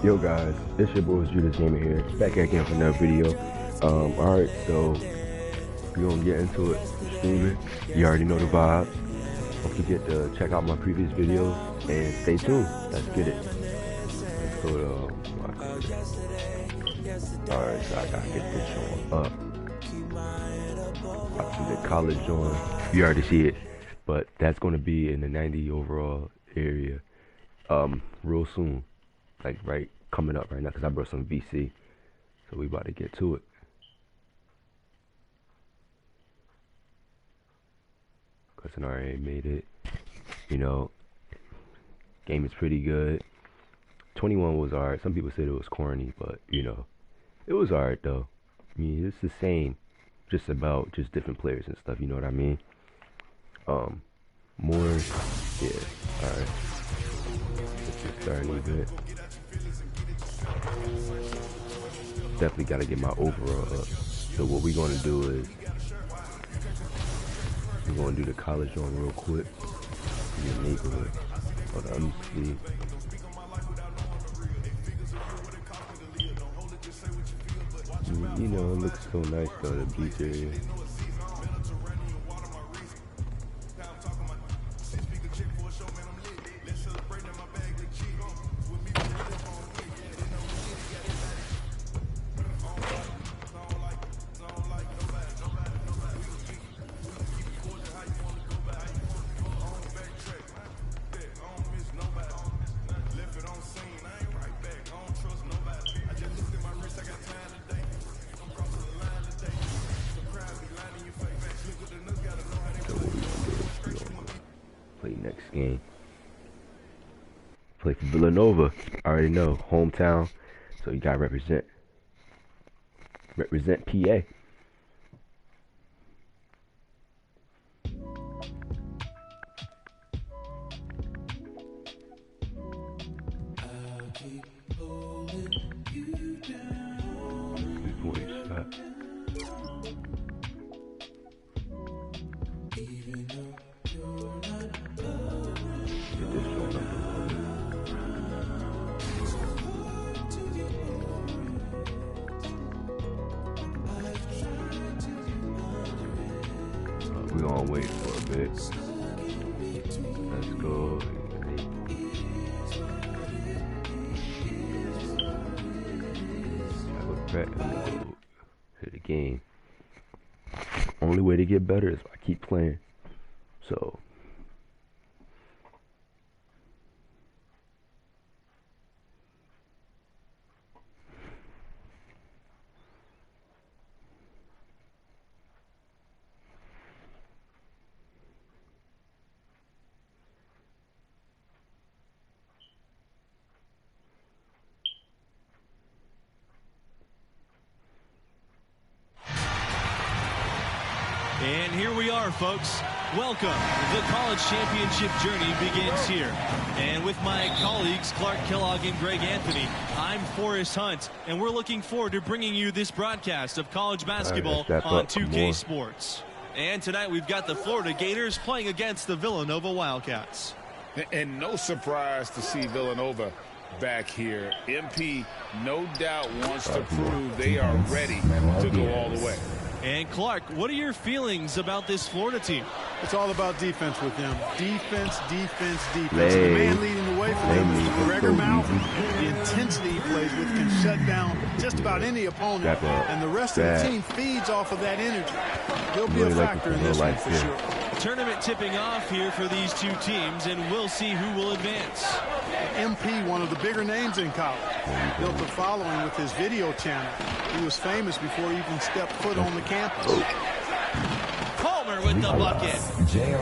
Yo guys, it's your boy Judas Gamer here, back again for another video. Alright, so we're gonna get into it. Streaming. You already know the vibe. Don't forget to check out my previous videos and stay tuned. Let's get it. Let's go to alright, so I gotta get this one up. I see the college joint. You already see it, but that's gonna be in the 90 overall area real soon. Like right coming up right now, because I brought some VC, so we about to get to it. Cause I already made it. You know, game is pretty good. 21 was alright. Some people said it was corny, but you know, it was alright though. I mean, it's the same, just about just different players and stuff. You know what I mean? More, yeah. Alright. Let's just start a little bit. Definitely got to get my overall up. So what we're going to do is we're going to do the college one real quick. Your neighborhood. Hold on, let me see. You know, it looks so nice though, the beach area. Next game, play for Villanova. I already know, hometown, so you gotta represent PA. We're gonna wait for a bit. Let's go. I go to prep and go hit the game. Only way to get better is if I keep playing. So and here we are, folks. Welcome. The college championship journey begins here. And with my colleagues, Clark Kellogg and Greg Anthony, I'm Forrest Hunt, and we're looking forward to bringing you this broadcast of college basketball on 2K Sports. And tonight we've got the Florida Gators playing against the Villanova Wildcats. And no surprise to see Villanova back here. MP, no doubt, wants to prove they are ready to go all the way. And Clark, what are your feelings about this Florida team? It's all about defense with them. Defense, defense, defense. The man leading the way for them is Gregor Malcolm. The intensity he plays with can shut down just about any opponent. And the rest of the team feeds off of that energy. He'll be a factor in this one for sure. Tournament tipping off here for these two teams, and we'll see who will advance. MP, one of the bigger names in college, built a following with his video channel. He was famous before he even stepped foot on the campus. Palmer with the bucket.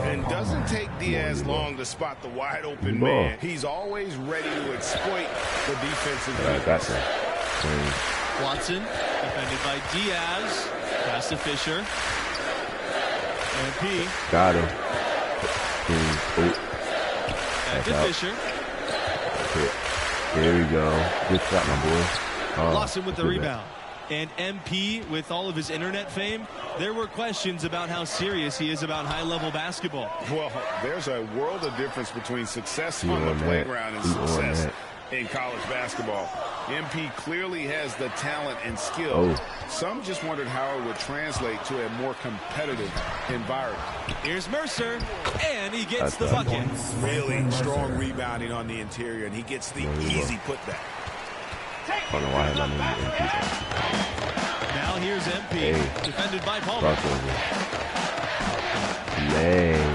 And doesn't take Diaz long to spot the wide open man. He's always ready to exploit the defensive weakness. Watson, defended by Diaz. Pass to Fisher. MP. Got him. Back to Fisher. There we go. Good shot, my boy. Lawson with the rebound. And MP, with all of his internet fame, there were questions about how serious he is about high-level basketball. Well, there's a world of difference between success on the playground and success in college basketball. MP clearly has the talent and skill. Some just wondered how it would translate to a more competitive environment. Here's Mercer, and he gets the bucket. Really strong rebounding on the interior, and he gets the easy putback. I don't know why I'm not in MP. Now here's MP, defended by Palmer.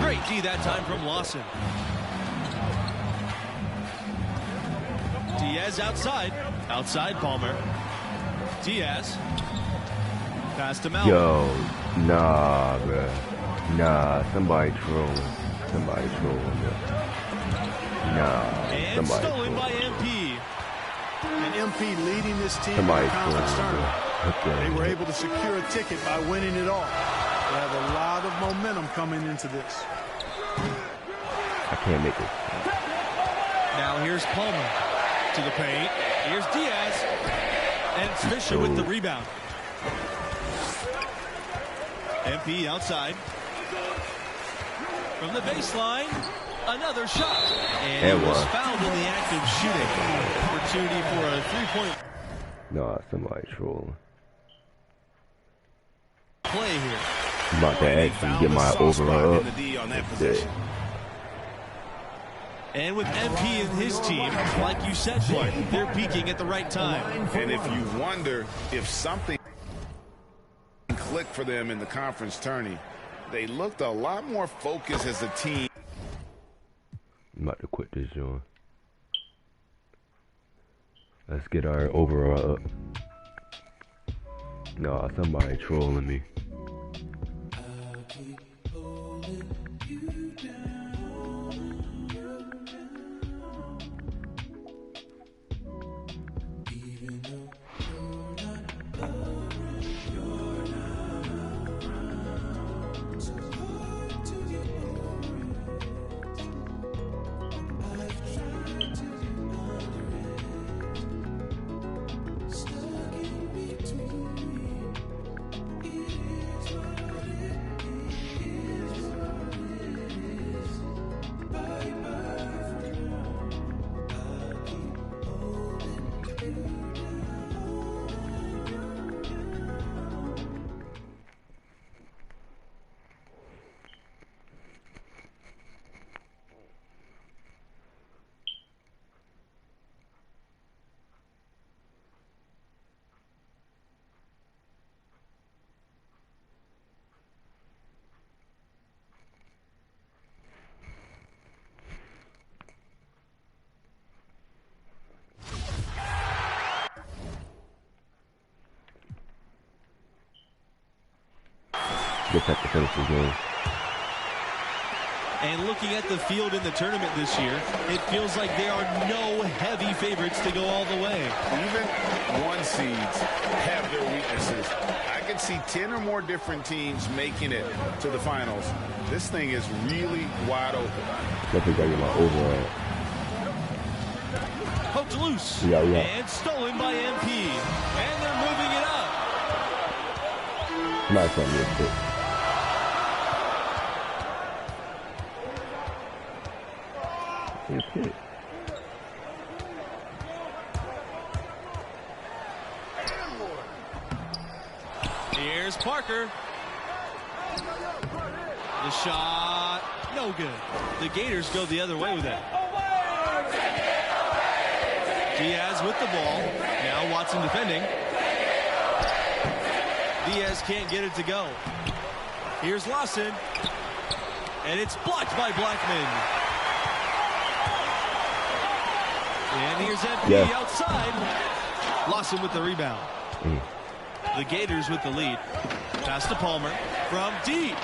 Great D that time from Lawson. Diaz outside Palmer. Diaz, pass to Malvin. Yo, nah, bruh. Nah, somebody trolling. Nah, and stolen by MP. And MP leading this team in the conference tournament. They were able to secure a ticket by winning it all. They have a lot of momentum coming into this. I can't make it. Now here's Palmer to the paint. Here's Diaz. And Fisher with the rebound. MP outside. From the baseline, another shot. And he was fouled in the act of shooting. Opportunity for a three-point. Nah, somebody trolling. Play here. I'm about to actually get my overall up. And with MP and his team, like you said, Clark, they're peaking at the right time. And if you wonder if something clicked for them in the conference tourney, they looked a lot more focused as a team. I'm about to quit this joint. Let's get our overall up. Nah, somebody trolling me. Just have to finish the game. And looking at the field in the tournament this year, it feels like there are no heavy favorites to go all the way. Even one seeds have their weaknesses. I can see 10 or more different teams making it to the finals. This thing is really wide open. Definitely got to get my overall. Poked loose. Yeah. And stolen by MP. And they're moving it up. Nice on me, too. Okay. Here's Parker. The shot, no good. The Gators go the other way with it. Diaz with the ball. Now Watson defending. Diaz can't get it to go. Here's Lawson. And it's blocked by Blackman. And here's MP outside. Lawson with the rebound. The Gators with the lead. Pass to Palmer from deep.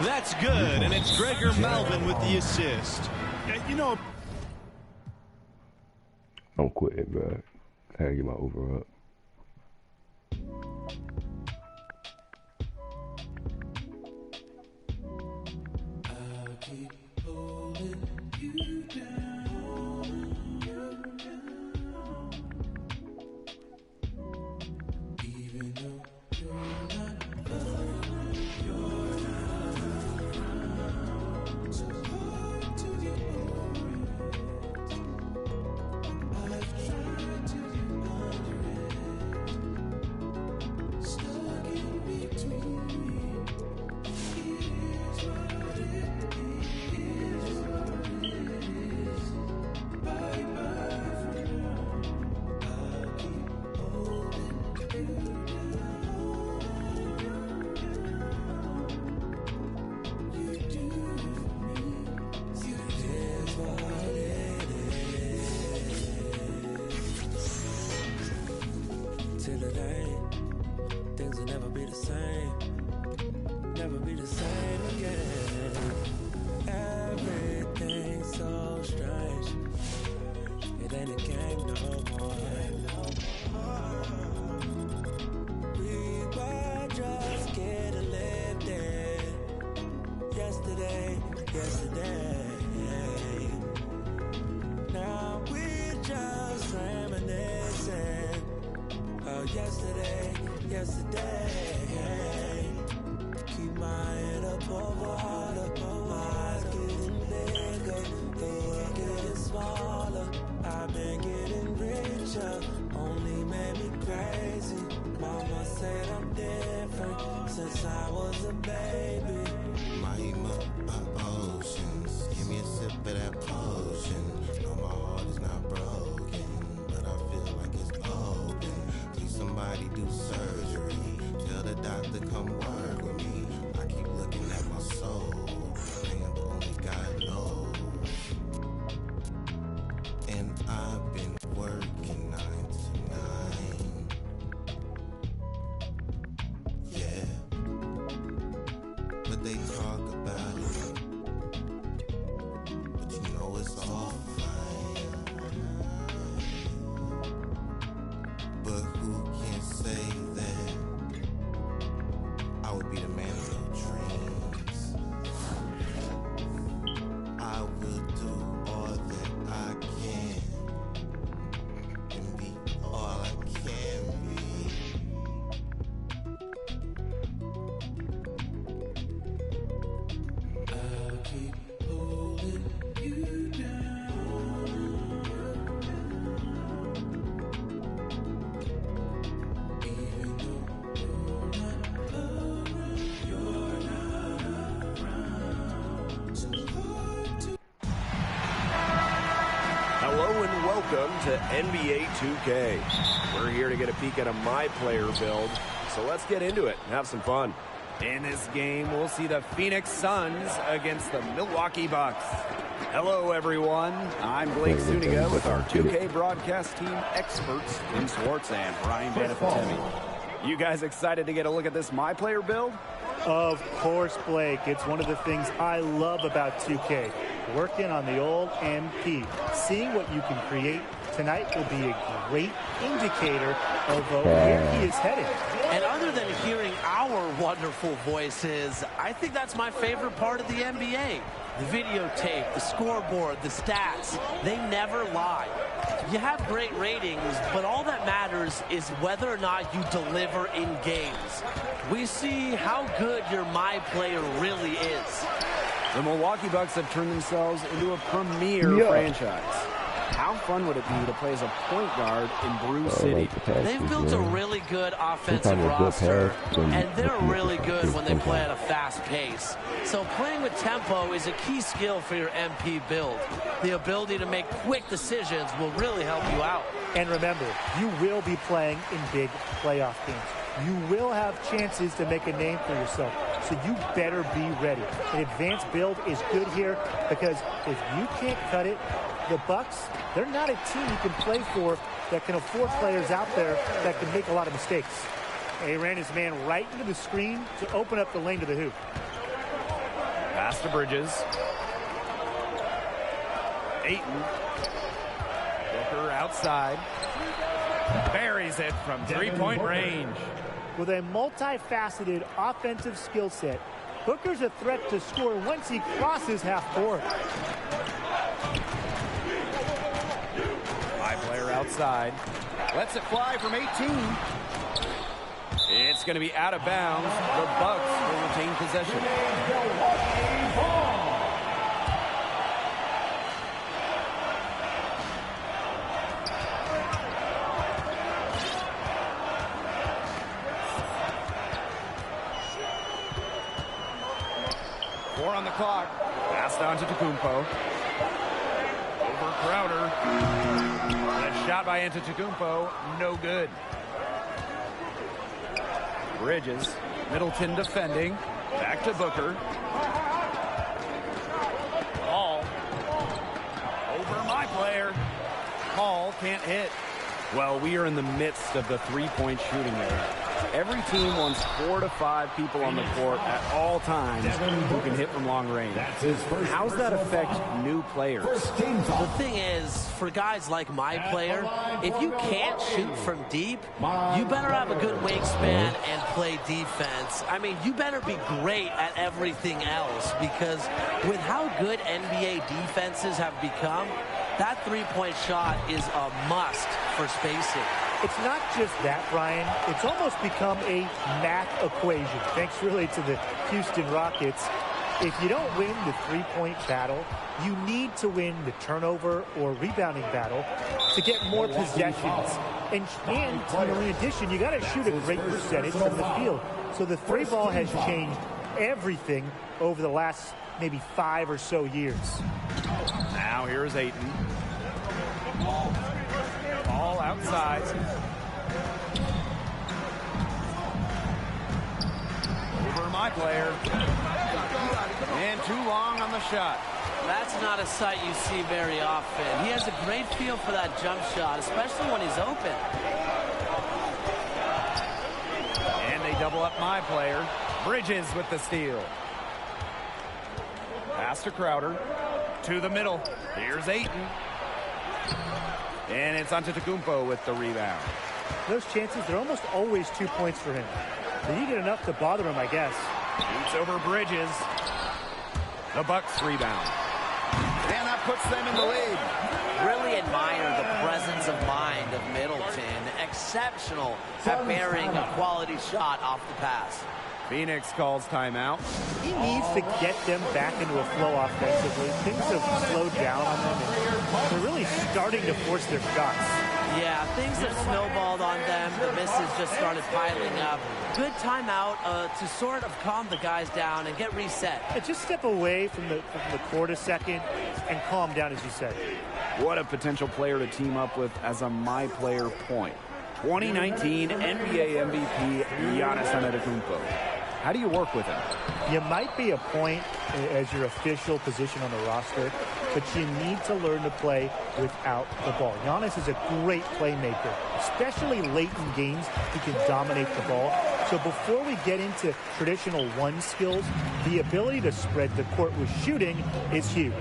That's good, and it's Gregor Malvin with the assist. You know, I'm quitting, bro. I gotta get my over up. same. Never be the same again. Everything's so strange. It ain't a game no more. We were just getting lived in. Yesterday. Now we just reminiscing. Oh, yesterday. Keep my head up over water. My eyes getting bigger. The world getting smaller. I've been getting richer. Only made me crazy. Mama said I'm different since I was a baby. My emotions. Give me a sip of that potion. No, my heart is not broken, but I feel like it's open. Please somebody do surgery. Tell the doctor come work with me. I keep looking at my soul. Man, but only God knows. And I've been working 9 to 9. Yeah. But they talk about it. But you know it's all fine. But who can say that I would be the man of your dreams? I will do all that I can and be all I can be. I'll keep holding you down. Even though you're not around. So hard to Hello and welcome to NBA 2K. We're here to get a peek at a My Player build, so let's get into it and have some fun. In this game, we'll see the Phoenix Suns against the Milwaukee Bucks. Hello, everyone. I'm Blake Zuniga with our 2K broadcast team experts, Tim Swartz and Brian Banafitemi. You guys excited to get a look at this My Player build? Of course, Blake. It's one of the things I love about 2K. Working on the old MP. Seeing what you can create tonight will be a great indicator of where he is headed. And other than hearing our wonderful voices, I think that's my favorite part of the NBA. The videotape, the scoreboard, the stats, they never lie. You have great ratings, but all that matters is whether or not you deliver in games. We see how good your My Player really is. The Milwaukee Bucks have turned themselves into a premier franchise. How fun would it be to play as a point guard in Brew City? They've built a really good offensive roster, and they're really good when they play at a fast pace. So playing with tempo is a key skill for your MP build. The ability to make quick decisions will really help you out. And remember, you will be playing in big playoff games. You will have chances to make a name for yourself, so you better be ready. An advanced build is good here because if you can't cut it, the Bucks, they're not a team you can play for that can afford players out there that can make a lot of mistakes. He ran his man right into the screen to open up the lane to the hoop. Pass to Bridges. Ayton. Booker outside. Buries it from three-point range. With a multifaceted offensive skill set, Booker's a threat to score once he crosses half court. My Player outside. Lets it fly from 18. It's going to be out of bounds. The Bucks will retain possession. 4 on the clock. Passed on to Antetokounmpo. Over Crowder. And a shot by Antetokounmpo. No good. Bridges. Middleton defending. Back to Booker. Hall. Over My Player. Hall can't hit. Well, we are in the midst of the three-point shooting era. Every team wants 4 to 5 people on the court at all times who can hit from long range. How's that affect new players? The thing is, for guys like my player, if you can't shoot from deep, you better have a good wingspan and play defense. I mean, you better be great at everything else, because with how good NBA defenses have become, that three-point shot is a must for spacing. It's not just that, Brian. It's almost become a math equation, thanks really to the Houston Rockets. If you don't win the three-point battle, you need to win the turnover or rebounding battle to get more possessions. And in addition, you got to shoot a great percentage from the field. So the three ball has changed everything over the last maybe 5 or so years. Now here's Ayton. Ball outside. Over my player. And too long on the shot. That's not a sight you see very often. He has a great feel for that jump shot, especially when he's open. And they double up my player. Bridges with the steal. Pass to Crowder. To the middle. Here's Ayton. And it's Antetokounmpo with the rebound. Those chances, they're almost always 2 points for him. But you get enough to bother him, I guess. Shoots over Bridges. The Bucks rebound. And that puts them in the lead. Really admire the presence of mind of Middleton. Exceptional at bearing a quality shot off the pass. Phoenix calls timeout. He needs to get them back into a flow offensively. Things have slowed down on them, and they're really starting to force their shots. Yeah, things have snowballed on them. The misses just started piling up. Good timeout to sort of calm the guys down and get reset. Yeah, just step away from the court a second and calm down, as you said. What a potential player to team up with as a my player point. 2019 NBA MVP Giannis Antetokounmpo. How do you work with him? You might be a point as your official position on the roster, but you need to learn to play without the ball. Giannis is a great playmaker, especially late in games. He can dominate the ball. So before we get into traditional one skills, the ability to spread the court with shooting is huge.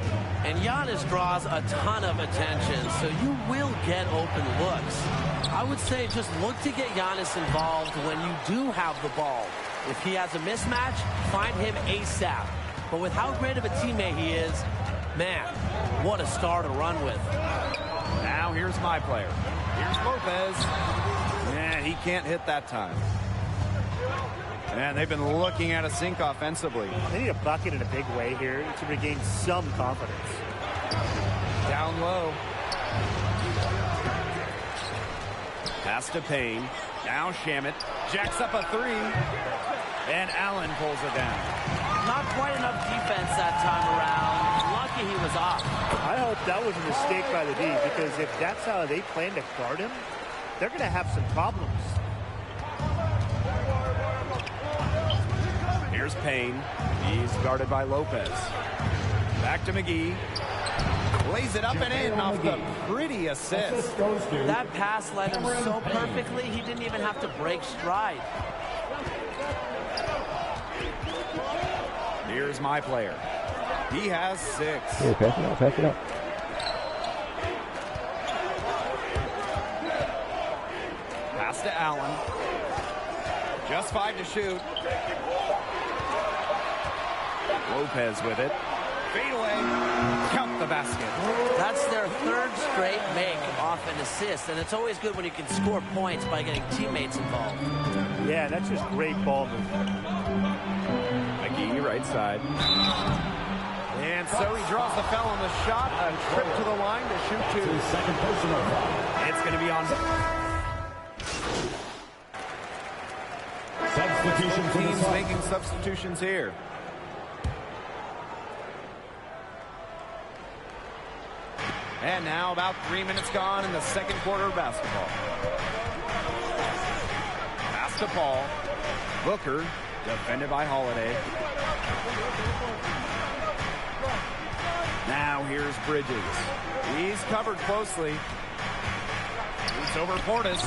And Giannis draws a ton of attention, so you will get open looks. I would say just look to get Giannis involved when you do have the ball. If he has a mismatch, find him ASAP. But with how great of a teammate he is, man, what a star to run with. Now here's my player. Here's Lopez. And he can't hit that time. And they've been looking at a sink offensively. They need a bucket in a big way here to regain some confidence. Down low. Pass to Payne. Now Shamet jacks up a three. And Allen pulls it down. Not quite enough defense that time around. Lucky he was off. I hope that was a mistake by the D, because if that's how they plan to guard him, they're going to have some problems. Here's Payne. He's guarded by Lopez. Back to McGee. Lays it up and in off the pretty assist. That pass led him so perfectly, he didn't even have to break stride. Here's my player. He has 6. Hey, pass it out, pass it out. Pass to Allen. Just 5 to shoot. Lopez with it. Fade away. Count the basket. That's their 3rd straight make off an assist, and it's always good when you can score points by getting teammates involved. Yeah, that's just great ball movement. McGee, right side. And so he draws the foul on the shot. A trip to the line to shoot 2. Second personal. It's going to be on. Substitution teams making substitutions here. And now about 3 minutes gone in the second quarter of basketball. Pass to Paul. Booker, defended by Holiday. Now here's Bridges. He's covered closely. Shoots over Portis.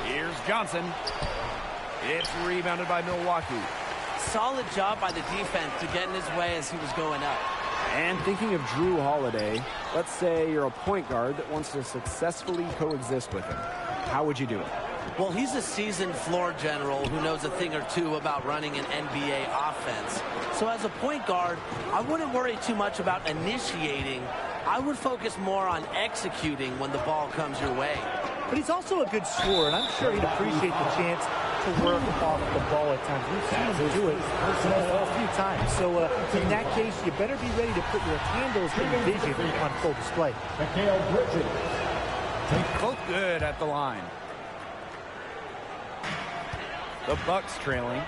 Here's Johnson. It's rebounded by Milwaukee. Solid job by the defense to get in his way as he was going up. And thinking of Drew Holiday, let's say you're a point guard that wants to successfully coexist with him. How would you do it? Well, he's a seasoned floor general who knows a thing or two about running an NBA offense. So as a point guard, I wouldn't worry too much about initiating. I would focus more on executing when the ball comes your way. But he's also a good scorer, and I'm sure he'd appreciate the chance to work off the ball at times. We've seen him do it a few times. So in that case, you better be ready to put your handles and vision on full display. Both good at the line. The Bucks trailing.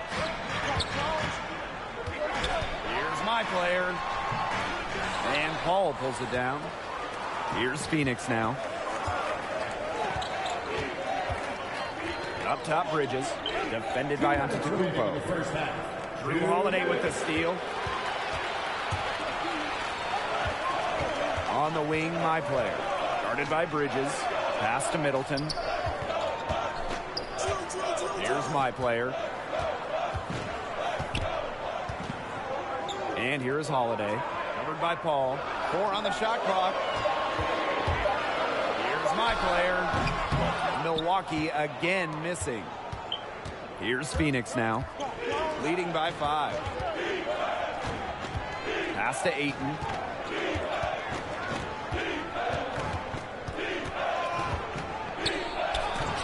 Here's my player. And Paul pulls it down. Here's Phoenix now. Up top, Bridges. Defended by Antetokounmpo. Drew Holiday with the steal. On the wing, my player. Guarded by Bridges. Pass to Middleton. Here's my player. And here's Holiday. Covered by Paul. 4 on the shot clock. Here's my player. Milwaukee again missing. Here's Phoenix now. Leading by 5. Pass to Ayton.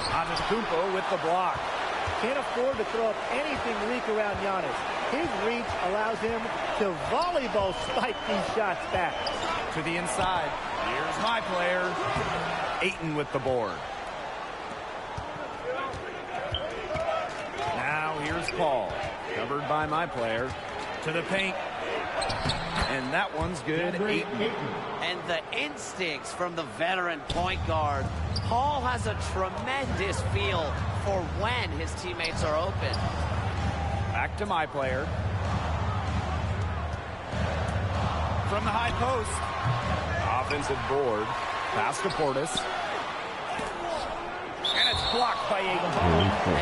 Antetokounmpo with the block. Can't afford to throw up anything weak around Giannis. His reach allows him to volleyball spike these shots back. To the inside. Here's my player. Ayton with the board. Now here's Paul. Covered by my player. To the paint. And that one's good. Ayton. And the instincts from the veteran point guard. Paul has a tremendous feel for when his teammates are open. Back to my player. From the high post. Offensive board. Pass to Portis. And it's blocked by Ayton.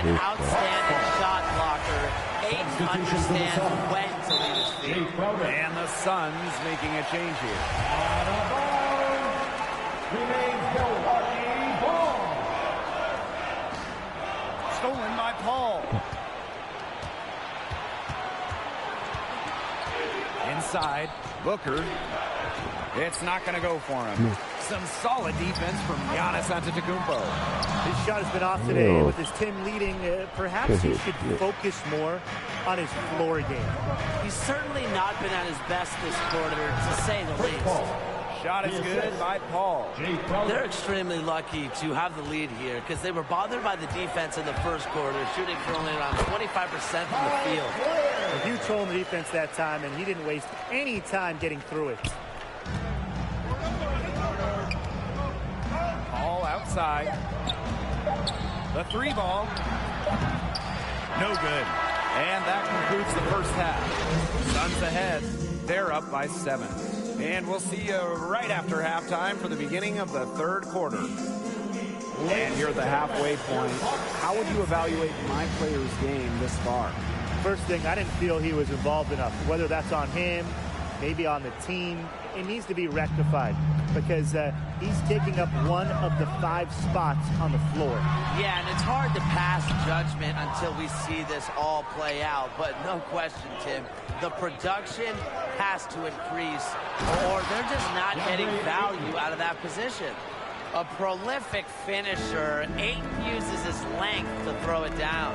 An outstanding shot blocker. Ayton understands when to leave his feet. And the Suns making a change here. Stolen by Paul. Inside, Booker. It's not going to go for him. Some solid defense from Giannis Antetokounmpo. His shot has been off today. With his team leading, perhaps he should focus more on his floor game. He's certainly not been at his best this quarter, to say the least. Shot is good by Paul. They're extremely lucky to have the lead here because they were bothered by the defense in the first quarter, shooting for only around 25% from the field. A huge hole in the defense that time, and he didn't waste any time getting through it. Paul outside. The 3 ball. No good. And that concludes the first half. Suns ahead. They're up by 7. And we'll see you right after halftime for the beginning of the third quarter. And you're at the halfway point. How would you evaluate my player's game this far? First thing, I didn't feel he was involved enough. Whether that's on him, maybe on the team, it needs to be rectified because he's taking up one of the 5 spots on the floor. Yeah, and it's hard to pass judgment until we see this all play out. But no question, Tim, the production has to increase or they're just not getting value out of that position. A prolific finisher, Ayton uses his length to throw it down.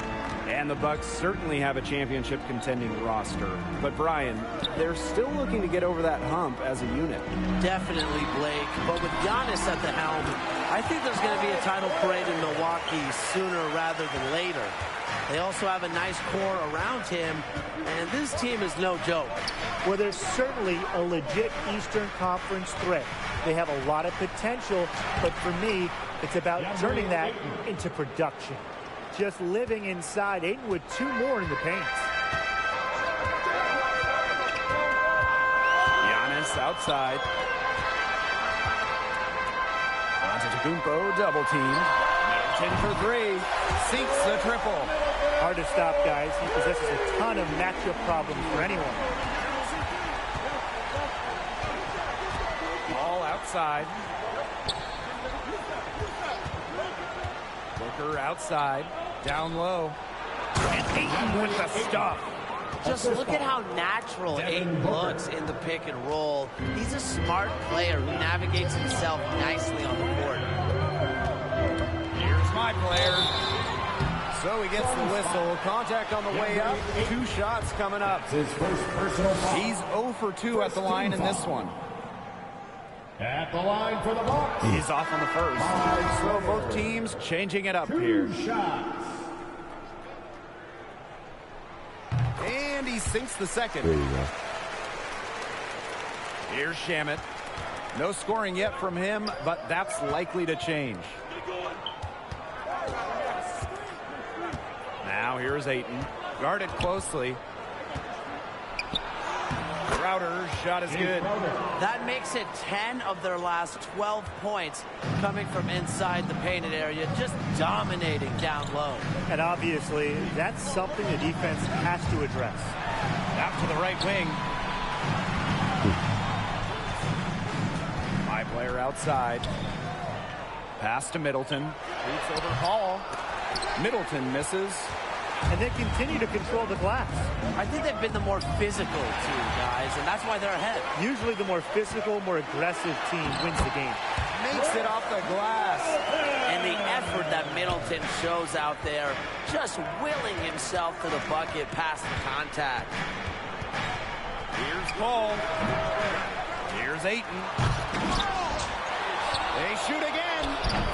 And the Bucks certainly have a championship contending roster. But Brian, they're still looking to get over that hump as a unit. Definitely, Blake. But with Giannis at the helm, I think there's going to be a title parade in Milwaukee sooner rather than later. They also have a nice core around him, and this team is no joke. Well, there's certainly a legit Eastern Conference threat. They have a lot of potential, but for me, it's about turning that into production. Just living inside, Ayton with 2 more in the paint. Giannis outside. Antetokounmpo double teamed. Middleton for 3. Sinks the triple. Hard to stop, guys. He possesses a ton of matchup problems for anyone. Ball outside. Booker outside. Down low. And Ayton with the stuff. Just look at how natural Ayton looks in the pick and roll. He's a smart player who navigates himself nicely on the court. Here's my player. So he gets the whistle. Contact on the way up. 2 shots coming up. His first personal foul. He's 0 for 2 at the line in this one. At the line for the Bucks. He's off on the first. So both teams changing it up here. 2 shots. And he sinks the second. There you go. Here's Shamet. No scoring yet from him, but that's likely to change. Now here's Ayton. Guarded closely. Crowder's shot is good. That makes it 10 of their last 12 points coming from inside the painted area, just dominating down low. And obviously, that's something the defense has to address. Out to the right wing. My player outside. Pass to Middleton. Boots over Hall. Middleton misses. And they continue to control the glass. I think they've been the more physical team, guys, and that's why they're ahead. Usually the more physical, more aggressive team wins the game. Makes it off the glass. And the effort that Middleton shows out there, just willing himself to the bucket past the contact. Here's Paul. Here's Ayton. They shoot again,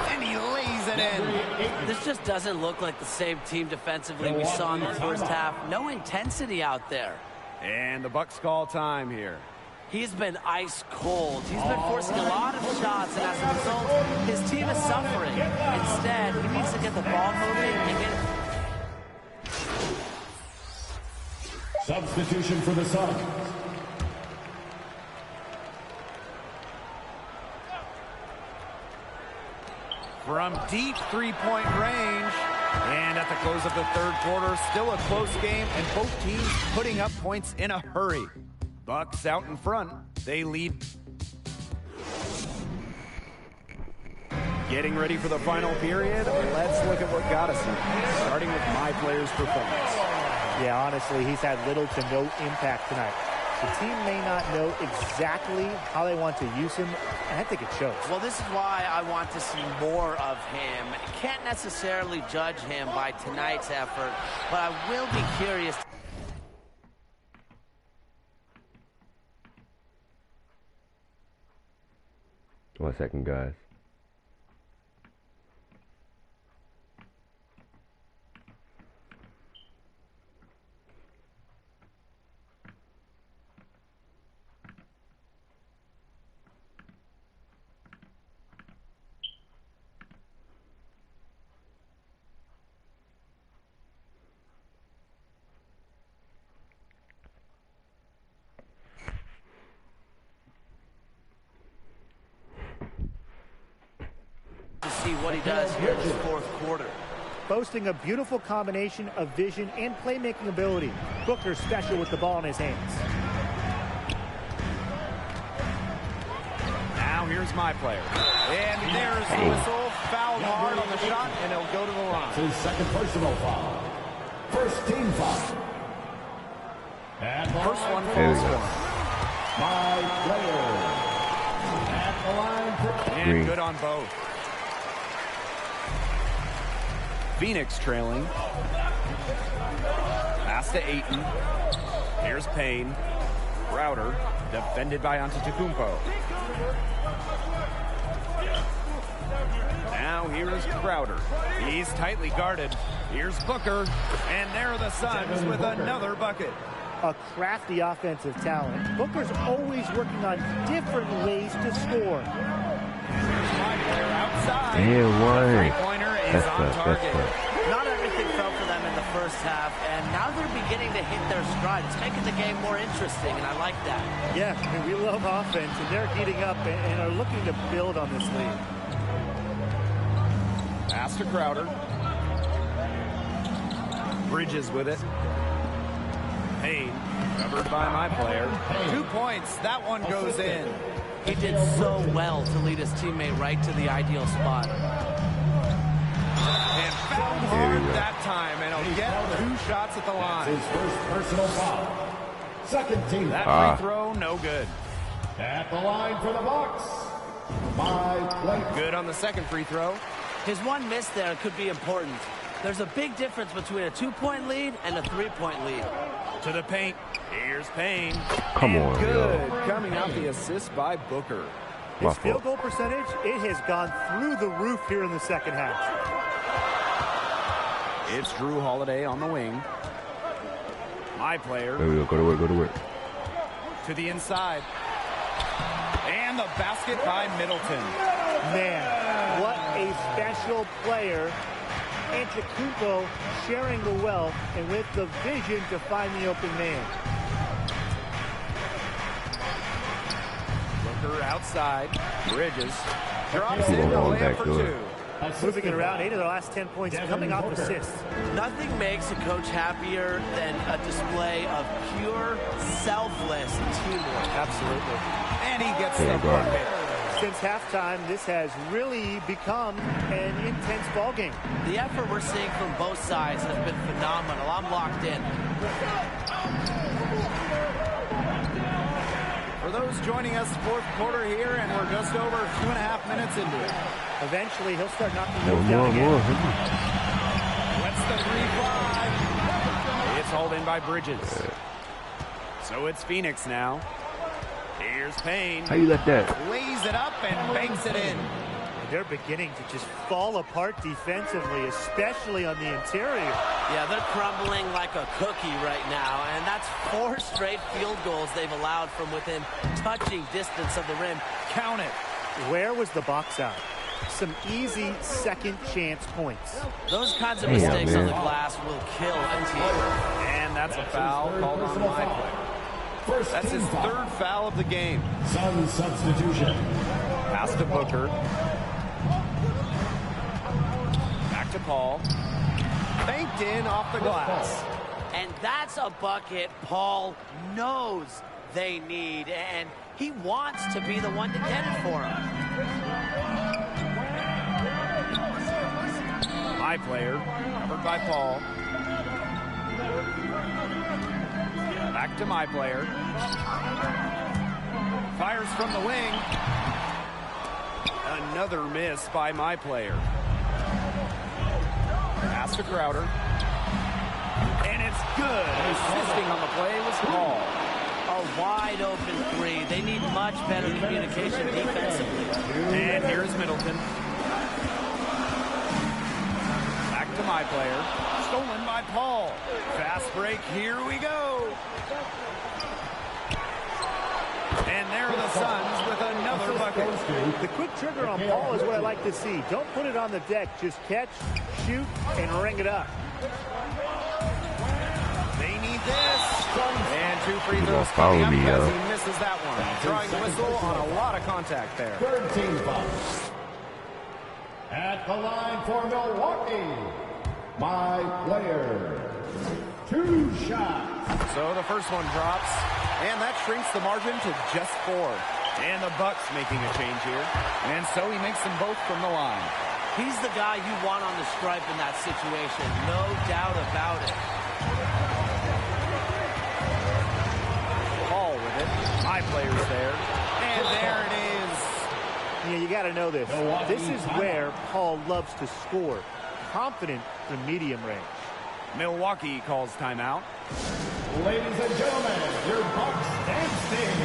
and he lays it in. This just doesn't look like the same team defensively we saw in the first half. No intensity out there. And the Bucks call time here. He's been ice cold. He's been forcing a lot of shots, and as a result, his team is suffering. Instead, he needs to get the ball moving and get it. Substitution for the Suns. From deep three-point range. And at the close of the third quarter, still a close game, and both teams putting up points in a hurry. Bucks out in front. They lead. Getting ready for the final period. Let's look at what got us here, starting with my player's performance. Yeah, honestly, he's had little to no impact tonight. The team may not know exactly how they want to use him, and I think it shows. Well, this is why I want to see more of him. Can't necessarily judge him by tonight's effort, but I will be curious. 1 second, guys. To see what he does here in this fourth quarter. Boasting a beautiful combination of vision and playmaking ability. Booker's special with the ball in his hands. Now here's my player. And there's the whistle. Fouled hard on the shot, and he'll go to the line. His second personal foul. First team foul. And First one There we falls go. for him. my player. At the line for And Green. good on both. Phoenix trailing. Pass to Ayton. Here's Payne. Crowder, defended by Antetokounmpo. Now here's Crowder. He's tightly guarded. Here's Booker. And there are the Suns with another bucket. A crafty offensive talent. Booker's always working on different ways to score. My player outside. And one. Three-pointer is That's on tough. That's target. tough. Not everything fell for them in the first half, and now they're beginning to hit their stride. It's making the game more interesting, and I like that. Yeah, I mean, we love offense, and they're heating up and are looking to build on this lead. Pass to Crowder. Bridges with it. Payne, covered by my player. 2 points. That one goes in. He did so well to lead his teammate right to the ideal spot. And fouled hard that time, and he'll get 2 shots at the line. His first personal foul. Second team. That free throw, no good. At the line for the Bucks, my player. Good on the second free throw. His one miss there could be important. There's a big difference between a 2-point lead and a 3-point lead. To the paint. Here's Payne. Come on, good. yo. Coming out the assist by Booker. His field goal percentage, it has gone through the roof here in the second half. It's Drew Holiday on the wing. My player. There we go. Go to work. Go to work. To the inside. And the basket by Middleton. Man, what a special player. Antetokounmpo sharing the wealth and with the vision to find the open man. Booker outside. Bridges. Drops Keep in on the going layup back for to 2. it. Moving it around, 8 of their last 10 points coming off assists. Nothing makes a coach happier than a display of pure, selfless teamwork. Absolutely. And he gets the Yeah, bucket. Since halftime, this has really become an intense ballgame. The effort we're seeing from both sides has been phenomenal. I'm locked in. For those joining us, fourth quarter here, and we're just over 2.5 minutes into it. Eventually, he'll start knocking More, those down again. Lets the 3 fly. It's hauled in by Bridges. So it's Phoenix now. Here's Payne. How you let that? Lays it up and banks it in. They're beginning to just fall apart defensively, especially on the interior. Yeah, they're crumbling like a cookie right now, and that's 4 straight field goals they've allowed from within touching distance of the rim. Count it. Where was the box out? Some easy second chance points. Those kinds of Damn, mistakes on man. the glass will kill a team. And that's a foul called on my player. First That's his team foul. 3rd foul of the game. Sun substitution. Pass to Booker. Back to Paul. Banked in off the glass. And that's a bucket Paul knows they need, and he wants to be the one to get it for him. My player, covered by Paul. Back to my player. Fires from the wing. Another miss by my player. Pass to Crowder. And it's good. Assisting on the play was Paul. A wide open 3. They need much better communication defensively. And here's Middleton. Back to my player. Stolen by Paul. Fast break. Here we go. And there are the Suns with another bucket. The quick trigger on Paul is what I like to see. Don't put it on the deck. Just catch, shoot, and ring it up. They need this. And 2 free throws Follow coming me, up as yo. he misses that one. Drawing the whistle on a lot of contact there. Third team foul. At the line for Milwaukee, my player. 2 shots. So the first one drops, and that shrinks the margin to just 4. And the Bucks making a change here. And so he makes them both from the line. He's the guy you want on the stripe in that situation, no doubt about it. Paul with it. My player's there. And there it is. Yeah, you got to know this. This is where Paul loves to score. Confident from medium range. Milwaukee calls timeout. Ladies and gentlemen, your Bucks dance team.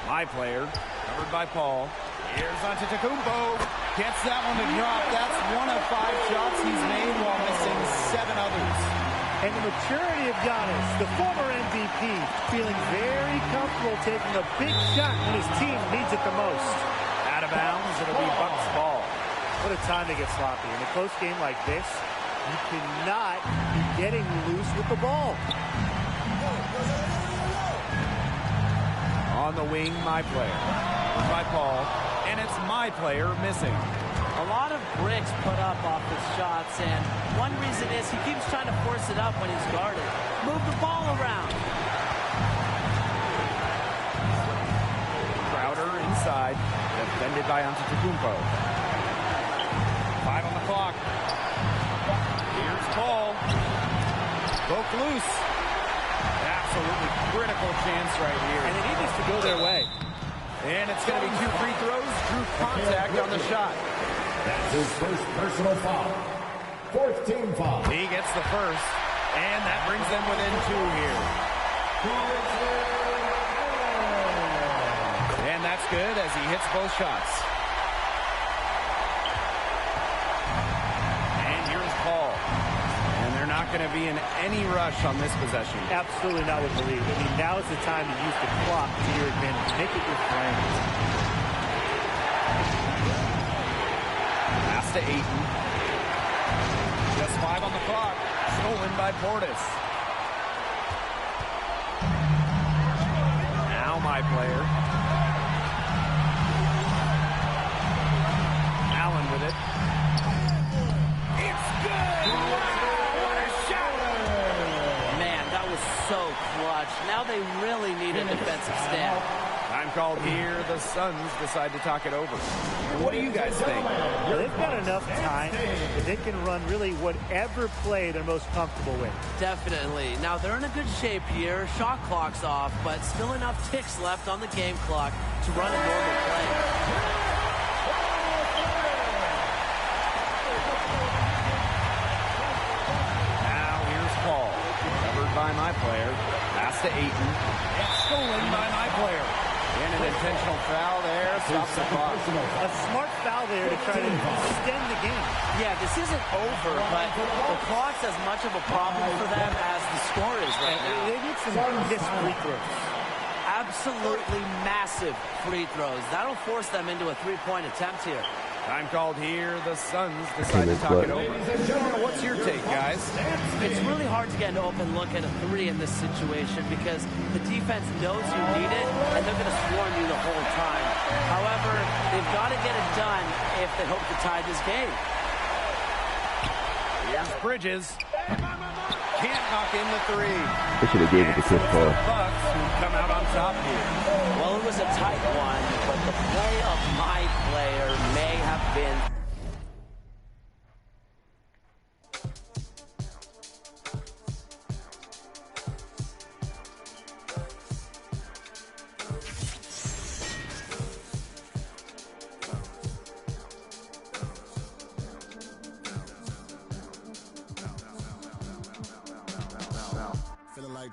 My player, covered by Paul. Here's Antetokounmpo. Gets that one to drop. That's 1 of 5 shots he's made while missing 7 others. And the maturity of Giannis, the former MVP, feeling very comfortable taking a big shot when his team needs it the most. Out of bounds, it'll be Bucks ball. What a time to get sloppy. In a close game like this, you cannot be getting loose with the ball. On the wing, my player. By Paul. And it's my player missing. A lot of bricks put up off his shots, and one reason is he keeps trying to force it up when he's guarded. Move the ball around. Crowder inside, defended by Antetokounmpo. 5 on the clock. Here's Paul. Broke loose. Absolutely critical chance right here. And it needs to go their way. And it's going to be 2 free throws. Drew contact on the shot. That's his first personal foul. 4th team foul. He gets the first, and that brings them within 2 here. And that's good as he hits both shots. And here's Paul. And they're not going to be in any rush on this possession. Absolutely not with the lead. I mean, now is the time to use the clock to your advantage. Make it your friend. Pass to Ayton. Just 5 on the clock. Stolen by Portis. Now my player. Allen with it. It's good! Wow, what a shot! Man, that was so clutch. Now they really need a defensive stand. Time called here. The Suns decide to talk it over. What do you guys think? Well, they've got enough time that they can run really whatever play they're most comfortable with. Definitely. Now, they're in a good shape here. Shot clock's off, but still enough ticks left on the game clock to run a normal play. Now here's Paul. Covered by my player. Pass to Ayton. And stolen by my player. And an intentional foul there. Stops the clock. A smart foul there to try to extend the game. Yeah, this isn't over, but the clock's as much of a problem for them as the score is right now. They need some missed free throws. Absolutely massive free throws. That'll force them into a three-point attempt here. Time called here. The Suns decide to talk it over. What's your take, guys? It's really hard to get an open look at a 3 in this situation because the defense knows you need it, and they're going to swarm you the whole time. However, they've got to get it done if they hope to tie this game. Here's Bridges. Can't knock in the 3. They should have gave it to Chris Paul. Bucks who come out on top here. Well, it was a tight one, but the play of my player may have been.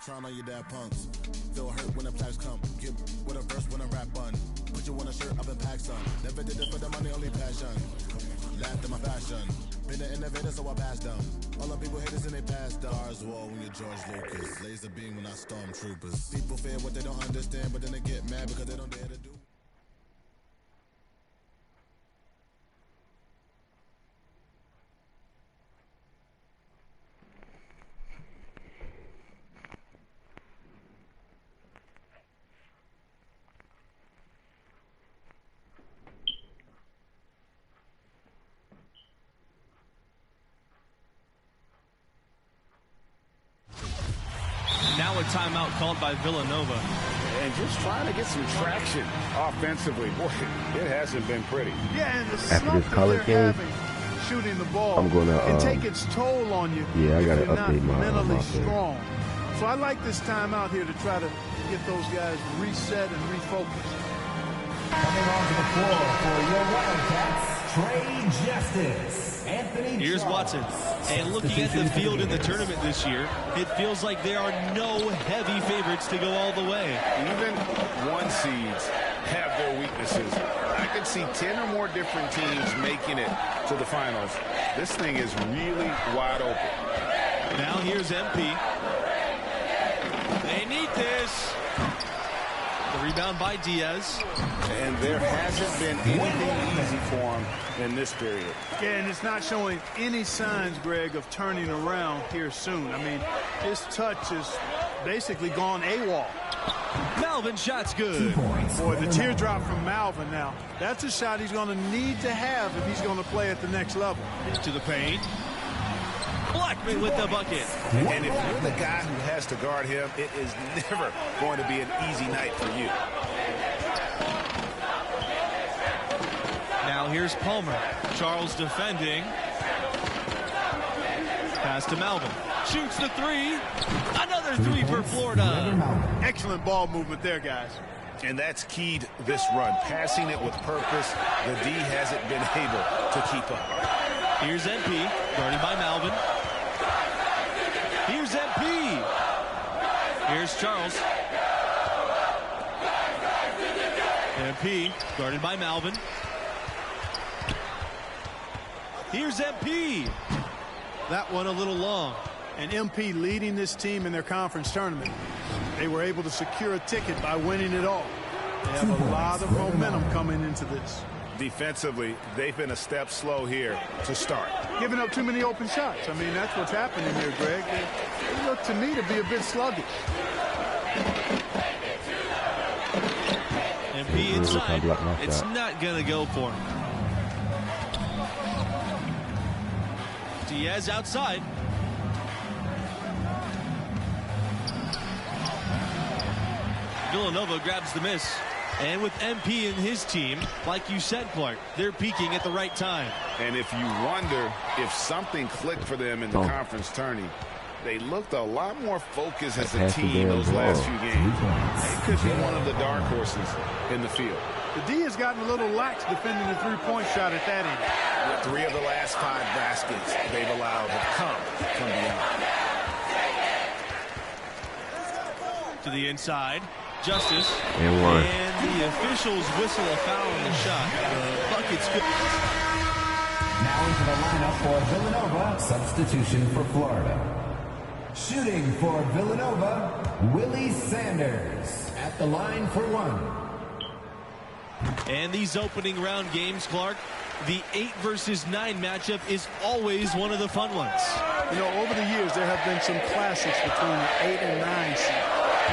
Trying on your dad punks. Feel hurt when the plaques come. Get with a verse when I rap bun. Put you on a shirt, I've been packed, son. Never did it for the money, only passion. Laughed at my fashion. Been an innovator, so I passed them. All the people hate us and they passed them. Stars wall when you're George Lucas. Laser beam when I stormtroopers. People fear what they don't understand, but then they get mad because they don't dare to do. Now a timeout called by Villanova. And just trying to get some traction offensively. Boy, it hasn't been pretty. Yeah, and the After this college game, shooting the ball I'm gonna can take its toll on you. Yeah, I gotta if you're update not my mentally strong. So I like this timeout here to try to get those guys reset and refocused. Coming onto the floor for your Wildcats, Trey Justice. Anthony Here's Charles. Watson. And looking at the field in the tournament this year, it feels like there are no heavy favorites to go all the way. Even 1 seeds have their weaknesses. I could see 10 or more different teams making it to the finals. This thing is really wide open. Now here's MP. They need this. The rebound by Diaz. And there hasn't been anything easy for him in this period. Yeah, and it's not showing any signs, Greg, of turning around here soon. I mean, his touch is basically gone AWOL. Malvin shot's good. Boy, the teardrop from Malvin now. That's a shot he's going to need to have if he's going to play at the next level. To the paint. Blackman with the bucket. And if you're the guy who has to guard him, it is never going to be an easy night for you. Now here's Palmer. Charles defending. Pass to Malvin. Shoots the three. Another three for Florida. Excellent ball movement there, guys. And that's keyed this run. Passing it with purpose. The D hasn't been able to keep up. Here's MP, guarded by Malvin. Here's MP. Here's Charles. MP, guarded by Malvin. Here's MP. That one a little long. And MP leading this team in their conference tournament. They were able to secure a ticket by winning it all. They have a lot of momentum coming into this. Defensively, they've been a step slow here to start. Giving up too many open shots. I mean, that's what's happening here, Greg. They look to me to be a bit sluggish. MP inside. It's not going to go for him. Diaz outside. Villanova grabs the miss. And with MP and his team, like you said, Clark, they're peaking at the right time. And if you wonder if something clicked for them in the conference tourney, they looked a lot more focused as a team those last few games. They could be one of the dark horses in the field. The D has gotten a little lax defending the three-point shot at that end. 3 of the last 5 baskets they've allowed have come from beyond. To the inside. Justice. And one. And the officials whistle a foul on the shot. The bucket's good. Now into the lineup for Villanova. Substitution for Florida. Shooting for Villanova, Willie Sanders. At the line for 1. And these opening round games, Clark, the 8 versus 9 matchup is always one of the fun ones. You know, over the years, there have been some classics between the 8 and 9 seed.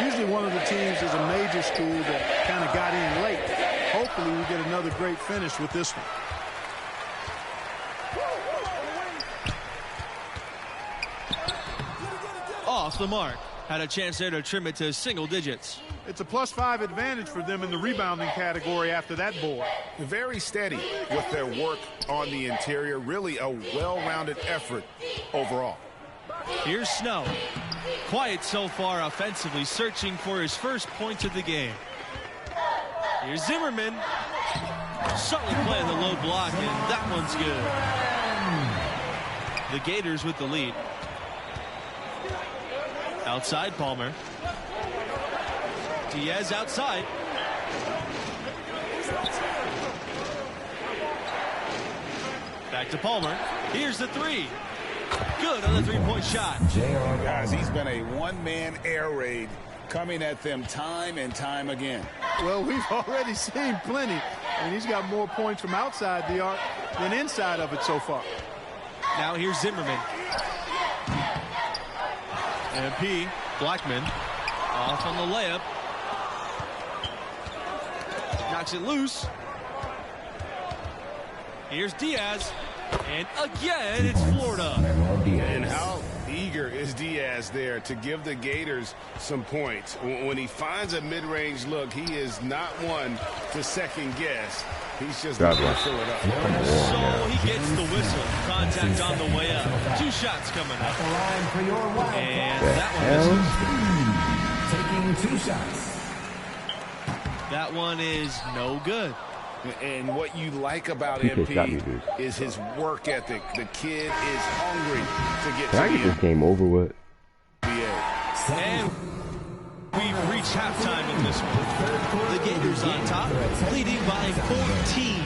Usually one of the teams is a major school that kind of got in late. Hopefully we get another great finish with this one. Off the mark. Had a chance there to trim it to single digits. It's a +5 advantage for them in the rebounding category after that board. Very steady with their work on the interior. Really a well-rounded effort overall. Here's Snow. Quiet so far offensively, searching for his first points of the game. Here's Zimmerman. Sutton playing the low block, and that one's good. The Gators with the lead. Outside Palmer. Diaz outside. Back to Palmer. Here's the three. Good on the three-point shot. Guys, he's been a one-man air raid coming at them time and time again. Well, we've already seen plenty, and he's got more points from outside the arc than inside of it so far. Now here's Zimmerman. MP, Blackman, off on the layup. Knocks it loose. Here's Diaz. And again, it's Florida. And how eager is Diaz there to give the Gators some points. When he finds a mid-range look, he is not one to second guess. He's just going to fill it up. So he gets the whistle. Contact on the way up. 2 shots coming up. And that one misses. Taking 2 shots. That one is no good. And what you like about MP is his work ethic. The kid is hungry to get to the this game over with. And we've reached halftime in this one. The Gators on top, leading by 14.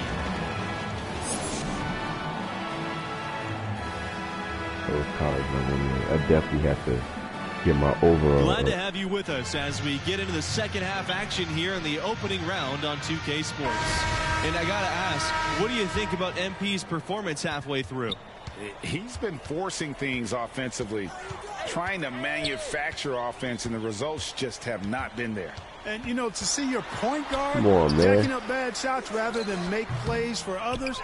Those college ones, I definitely have to get my overall. Glad to have you with us as we get into the second half action here in the opening round on 2K Sports. And I gotta ask, what do you think about MP's performance halfway through? He's been forcing things offensively, trying to manufacture offense, and the results just have not been there. And, you know, to see your point guard on, jacking up bad shots rather than make plays for others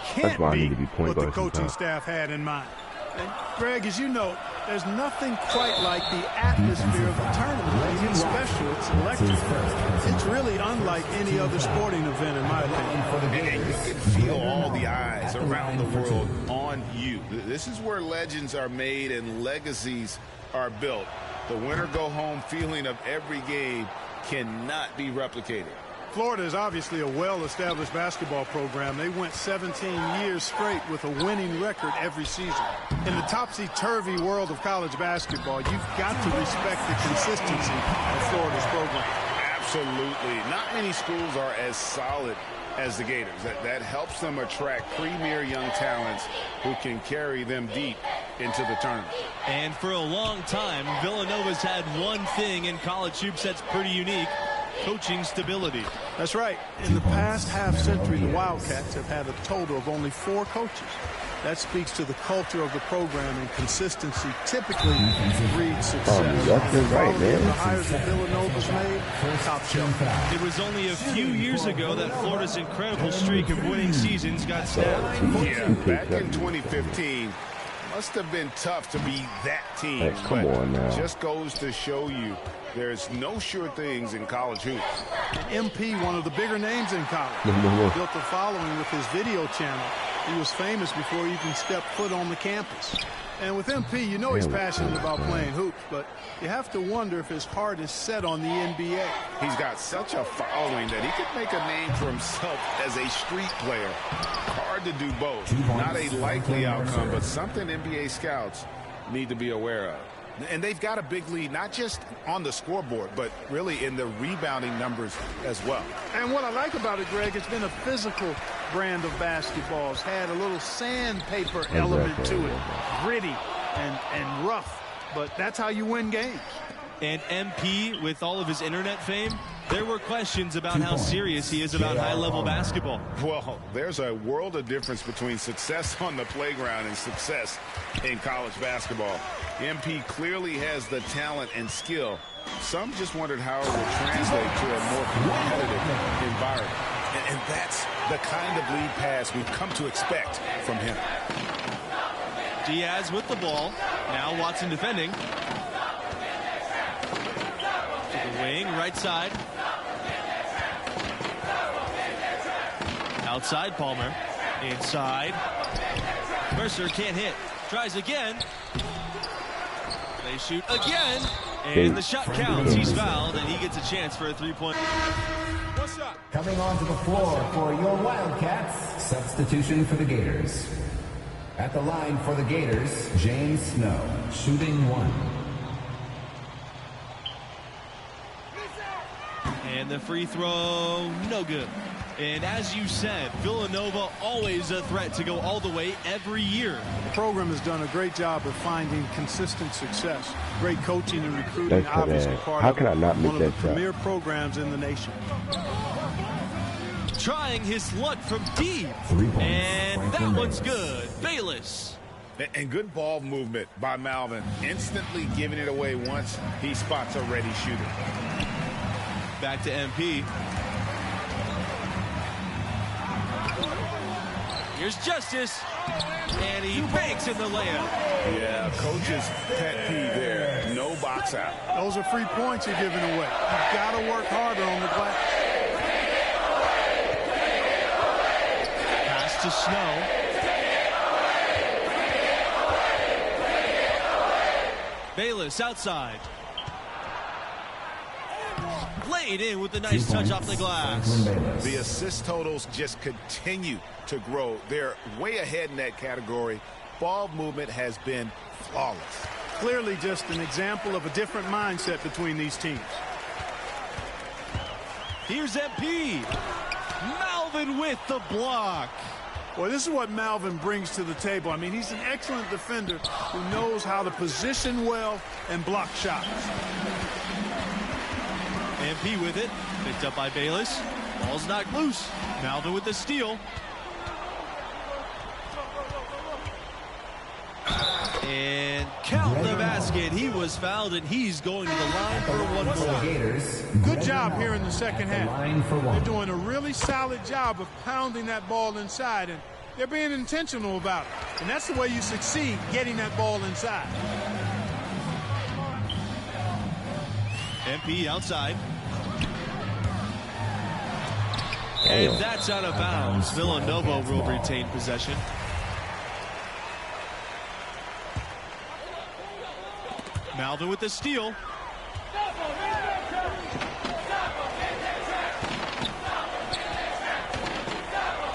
can't be what the coaching staff had in mind. And, Greg, as you know, there's nothing quite like the atmosphere of the tournament. It's special. It's electric. It's really unlike any other sporting event, in my opinion. And you can feel all the eyes around the world on you. This is where legends are made and legacies are built. The winner-go-home feeling of every game cannot be replicated. Florida is obviously a well-established basketball program. They went 17 years straight with a winning record every season. In the topsy-turvy world of college basketball, you've got to respect the consistency of Florida's program. Absolutely. Not many schools are as solid as the Gators. That helps them attract premier young talents who can carry them deep into the tournament. And for a long time, Villanova's had one thing in college hoops that's pretty unique: coaching stability. That's right. In the past half-century, the Wildcats have had a total of only 4 coaches. That speaks to the culture of the program, and consistency typically breeds success. That's right, man. The hires that Villanova's made, top shelf. It was only a few years ago that Florida's incredible streak of winning seasons got snapped. Yeah, back in 2015, must have been tough to be that team. Hey, come on now. Just goes to show you there's no sure things in college hoops. MP, one of the bigger names in college, built a following with his video channel. He was famous before he even stepped foot on the campus. And with MP, you know he's passionate about playing hoops, but you have to wonder if his heart is set on the NBA. He's got such a following that he could make a name for himself as a street player. Hard to do both. Not a likely outcome, but something NBA scouts need to be aware of. And they've got a big lead, not just on the scoreboard, but really in the rebounding numbers as well. And what I like about it, Greg, it's been a physical brand of basketball. It's had a little sandpaper element to it. Gritty and rough, but that's how you win games. And MP, with all of his internet fame, there were questions about how serious he is about high-level basketball. Well, there's a world of difference between success on the playground and success in college basketball. MP clearly has the talent and skill. Some just wondered how it would translate to a more competitive environment. And that's the kind of lead pass we've come to expect from him. Diaz with the ball. Now Watson defending. To the wing, right side. Outside Palmer. Inside. Mercer can't hit. Tries again. They shoot again. And the shot counts. He's fouled, and he gets a chance for a three-point. What's up? Coming onto the floor for your Wildcats, substitution for the Gators. At the line for the Gators, James Snow, shooting 1. And the free throw, no good. And as you said, Villanova always a threat to go all the way every year. The program has done a great job of finding consistent success. Great coaching and recruiting, obviously part of one of the premier programs in the nation. Trying his luck from deep. And that one's good. Bayless. And good ball movement by Malvin. Instantly giving it away once he spots a ready shooter. Back to MP. Here's Justice. And he banks in the layup. Yeah, coach's pet peeve there. No box out. Those are free points you're giving away. You've got to work harder on the glass. Pass to Snow. Bayless outside. Laid in with the nice touch off the glass. The assist totals just continue to grow. They're way ahead in that category. Ball movement has been flawless. Clearly just an example of a different mindset between these teams. Here's MP. Malvin with the block. Well, this is what Malvin brings to the table. I mean, he's an excellent defender who knows how to position well and block shots. MP with it. Picked up by Bayless. Ball's knocked loose. Malvin with the steal. And count the basket. He was fouled, and he's going to the line for one more. Good job here in the second half. They're doing a really solid job of pounding that ball inside, and they're being intentional about it. And that's the way you succeed, getting that ball inside. MP outside. And that's out of bounds. Villanova will retain possession. Malvin with the steal.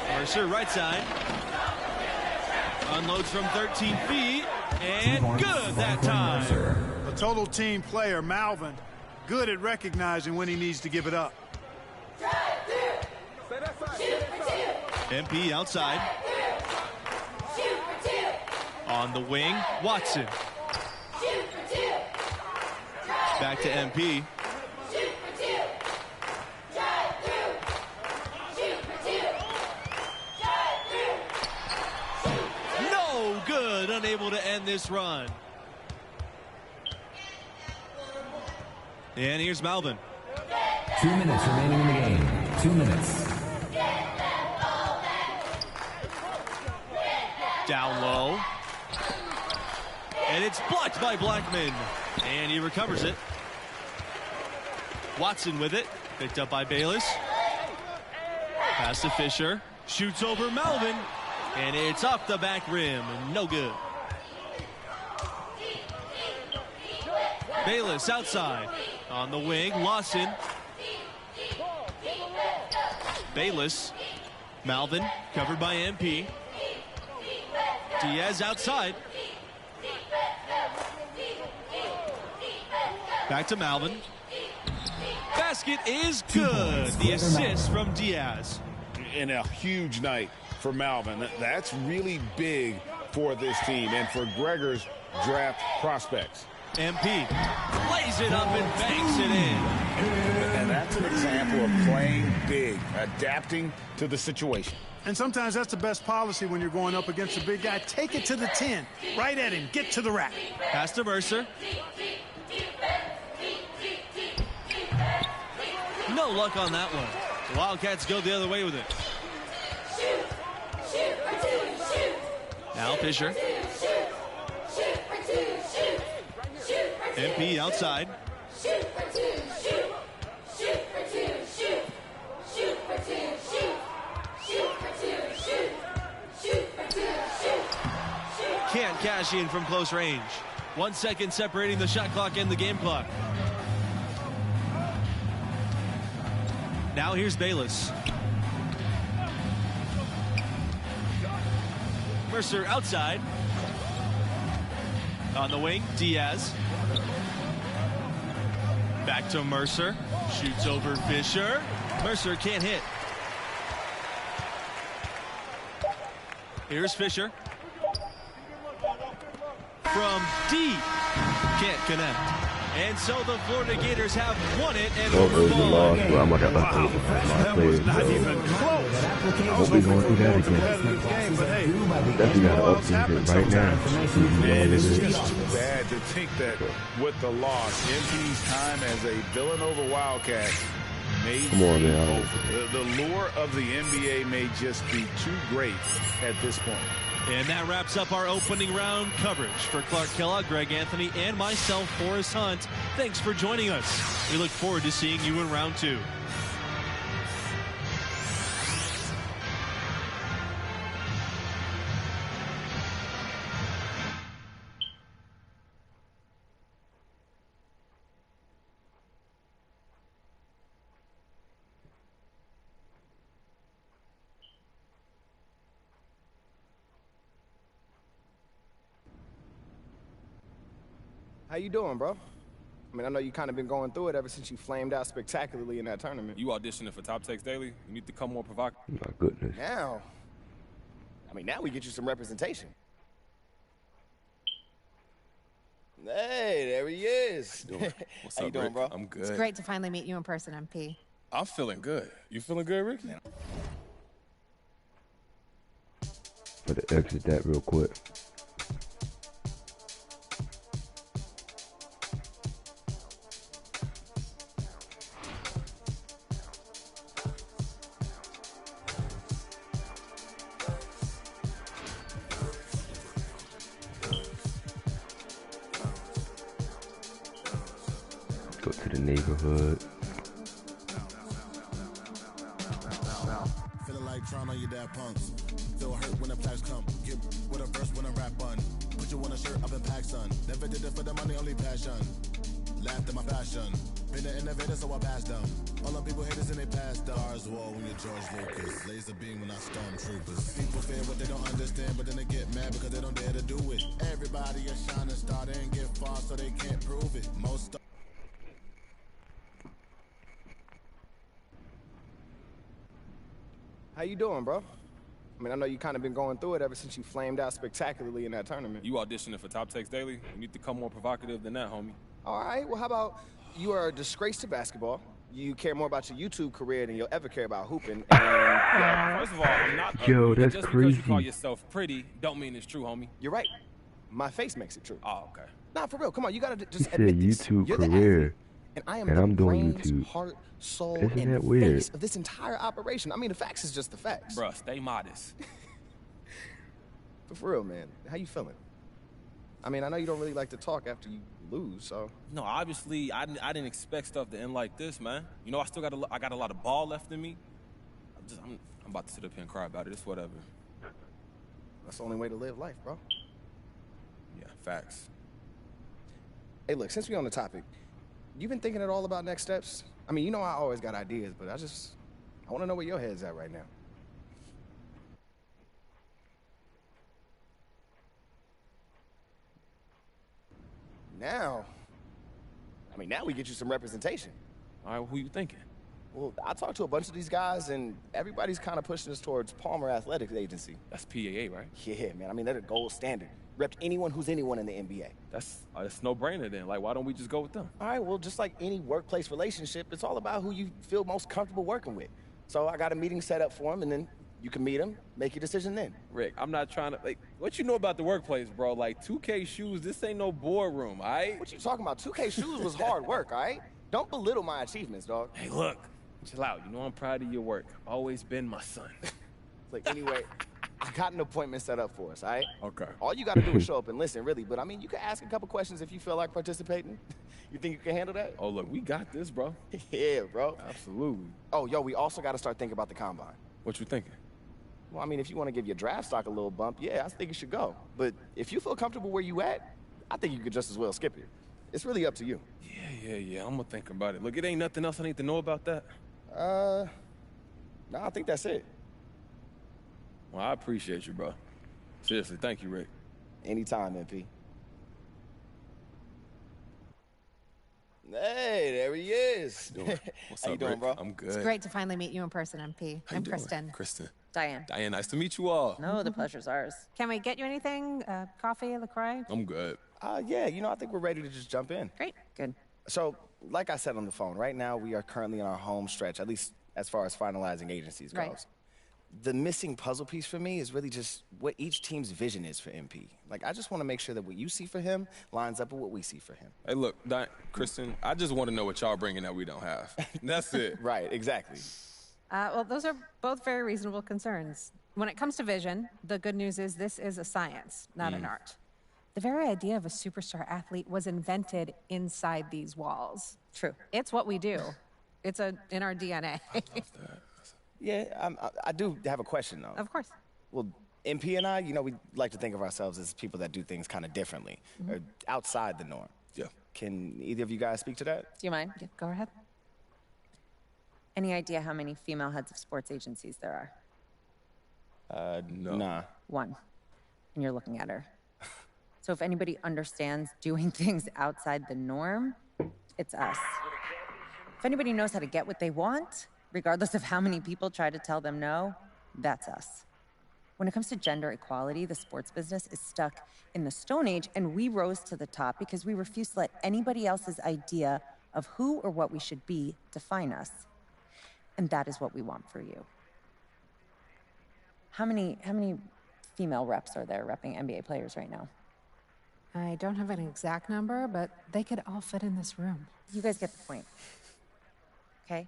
Mercer right side. Unloads from 13 feet. And good that time. A total team player, Malvin. Good at recognizing when he needs to give it up. MP outside. On the wing, Watson. Back to MP. No good, unable to end this run. And here's Malvin. 2 minutes remaining in the game. 2 minutes. Down low. And it's blocked by Blackman. And he recovers it. Watson with it. Picked up by Bayless. Pass to Fisher. Shoots over Malvin. And it's off the back rim. No good. Bayless outside. On the wing, Lawson. Bayless. Malvin covered by MP. Diaz outside. Back to Malvin. Basket is good. The assist from Diaz. And a huge night for Malvin. That's really big for this team and for Gregor's draft prospects. MP lays it up and banks it in. And that's an example of playing big, adapting to the situation. And sometimes that's the best policy when you're going up against a big guy. Take it to the 10. Right at him. Get to the rack. Pass to Mercer. No luck on that one. The Wildcats go the other way with it. Now Fisher. MP outside. Can't cash in from close range. 1 second separating the shot clock and the game clock. Now here's Bayless. Mercer outside. On the wing, Diaz. Back to Mercer. Shoots over Fisher. Mercer can't hit. Here's Fisher. From deep. Can't connect. And so the Florida Gators have won it and overall. That was not even close. Hope we going through that again. Definitely got to upseason right now. Man, it's just too bad to think that with the loss, MP's time as a Villanova Wildcat may be over. The lure of the NBA may just be too great at this point. And that wraps up our opening round coverage. For Clark Kellogg, Greg Anthony, and myself, Forrest Hunt, thanks for joining us. We look forward to seeing you in round 2. How you doing, bro? I mean, I know you kind of been going through it ever since you flamed out spectacularly in that tournament. You auditioning for Top Takes Daily? You need to come more provocative. My goodness. Now, now we get you some representation. Hey, there he is. What's How up, you doing, Rick? bro? I'm good. It's great to finally meet you in person, MP. I'm feeling good. You feeling good, Rick? Better exit that real quick. the neighborhood. Feeling like trying on your dad punks. Feel hurt when the plaques come. Get with a verse when a rap bun. Put you on a shirt up in pack, son. Never did it for the money, only passion. Laughed at my passion. Been an innovator, so I passed them. All the people haters and they passed them. Stars wall when you're George Lucas. Laser beam when I stormtroopers. People fear what they don't understand, but then they get mad because they don't dare to do it. Everybody a shining star, they ain't get far, so they can't prove it. Most How you doing, bro? I mean, I know you kind of been going through it ever since you flamed out spectacularly in that tournament. You auditioning for Top Takes Daily? You need to come more provocative than that, homie. All right, well, how about you are a disgrace to basketball. You care more about your YouTube career than you'll ever care about hooping. And first of all, I'm not Yo, ugly. that's Just crazy. because you call yourself pretty don't mean it's true, homie. You're right. My face makes it true. Oh, okay. Nah, for real. Come on, you gotta just He said admit this. YouTube You're the career. athlete, and I am And the I'm doing brains, YouTube. heart, soul, Isn't and that weird? face of this entire operation. I mean, the facts is just the facts. Bruh, stay modest. But for real, man, how you feeling? I mean, I know you don't really like to talk after you lose, so. No, obviously, I didn't expect stuff to end like this, man. You know, I got a lot of ball left in me. I'm about to sit up here and cry about it. It's whatever. That's the only way to live life, bro. Yeah, facts. Hey, look, since we're on the topic, you been thinking at all about next steps? I mean, you know I always got ideas, but I want to know where your head's at right now. Now we get you some representation. All right, who you thinking? Well, I talked to a bunch of these guys, and everybody's kind of pushing us towards Palmer Athletics Agency. That's PAA, right? Yeah, man. I mean, they're the gold standard. Repped anyone who's anyone in the NBA. That's no-brainer then. Like, why don't we just go with them? All right, well, just like any workplace relationship, it's all about who you feel most comfortable working with. So I got a meeting set up for them, and then you can meet them, make your decision then. Rick, I'm not trying to, like, what you know about the workplace, bro? Like, 2K shoes, this ain't no boardroom, all right? What you talking about? 2K shoes was hard work, all right? Don't belittle my achievements, dog. Hey, look, chill out. You know I'm proud of your work. Always been my son. Like, anyway, I got an appointment set up for us, all right? Okay. All you got to do is show up and listen, really. But, I mean, you can ask a couple questions if you feel like participating. You think you can handle that? Oh, look, we got this, bro. Yeah, bro. Absolutely. Oh, yo, we also got to start thinking about the combine. What you thinking? Well, I mean, if you want to give your draft stock a little bump, yeah, I think you should go. But if you feel comfortable where you at, I think you could just as well skip it. It's really up to you. Yeah. I'm gonna think about it. Look, it ain't nothing else I need to know about that. No, I think that's it. Well, I appreciate you, bro. Seriously, thank you, Rick. Anytime, MP. Hey, there he is. What's How you up, doing, Rick? bro? I'm good. It's great to finally meet you in person, MP. I'm Kristen. Kristen. Diane. Diane, nice to meet you all. No, the pleasure's ours. Can we get you anything? Coffee, LaCroix? I'm good. Yeah, I think we're ready to just jump in. Great. Good. So, like I said on the phone, right now we are currently in our home stretch, at least as far as finalizing agencies goes. Right. The missing puzzle piece for me is really just what each team's vision is for MP. Like, I just want to make sure that what you see for him lines up with what we see for him. Hey, look, Kristen, I just want to know what y'all bringing that we don't have. That's it. Right, exactly. Well, those are both very reasonable concerns. When it comes to vision, the good news is this is a science, not an art. The very idea of a superstar athlete was invented inside these walls. True. It's what we do. It's in our DNA. Yeah, I do have a question, though. Of course. Well, MP and I, we like to think of ourselves as people that do things kind of differently, or outside the norm. Yeah. Can either of you guys speak to that? Do you mind? Yeah, go ahead. Any idea how many female heads of sports agencies there are? No. Nah. One. And you're looking at her. So if anybody understands doing things outside the norm, it's us. If anybody knows how to get what they want, regardless of how many people try to tell them no, that's us. When it comes to gender equality, the sports business is stuck in the Stone Age, and we rose to the top because we refuse to let anybody else's idea of who or what we should be define us. And that is what we want for you. How many female reps are there repping NBA players right now? I don't have an exact number, but they could all fit in this room. You guys get the point. Okay?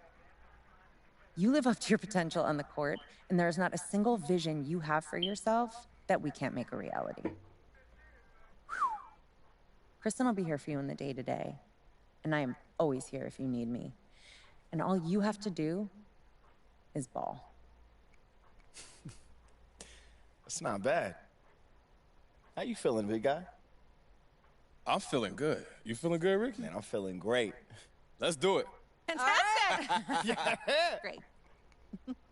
You live up to your potential on the court, and there is not a single vision you have for yourself that we can't make a reality. Kristen will be here for you in the day-to-day, and I am always here if you need me. And all you have to do is ball. That's not bad. How you feeling, big guy? I'm feeling good. You feeling good, Ricky? Man, I'm feeling great. Let's do it. Fantastic! Yeah. Great.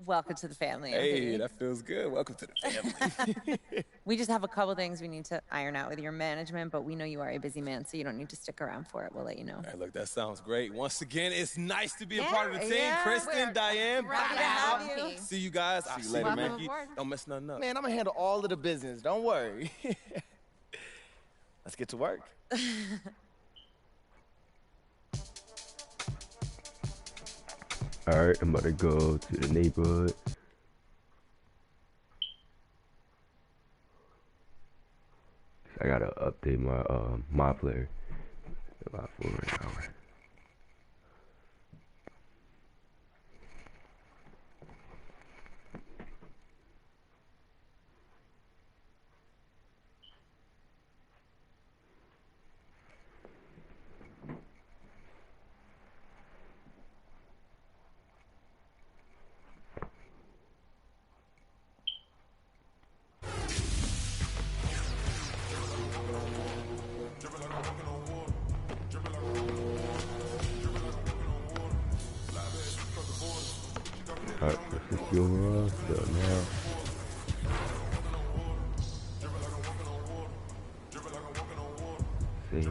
Welcome to the family. Hey, that feels good. Welcome to the family. We just have a couple things we need to iron out with your management, but we know you are a busy man, so you don't need to stick around for it. We'll let you know. Hey, look, that sounds great. Once again, it's nice to be a part of the team. Yeah, Kristen, Diane, happy to have you. see you guys. I'll you see later, you, man. Ricky. Don't mess nothing up. Man, I'm gonna handle all of the business. Don't worry. Let's get to work. All right, I'm about to go to the neighborhood. I gotta update my my player. About 4 right now. Alright, let's just go around. So now. See.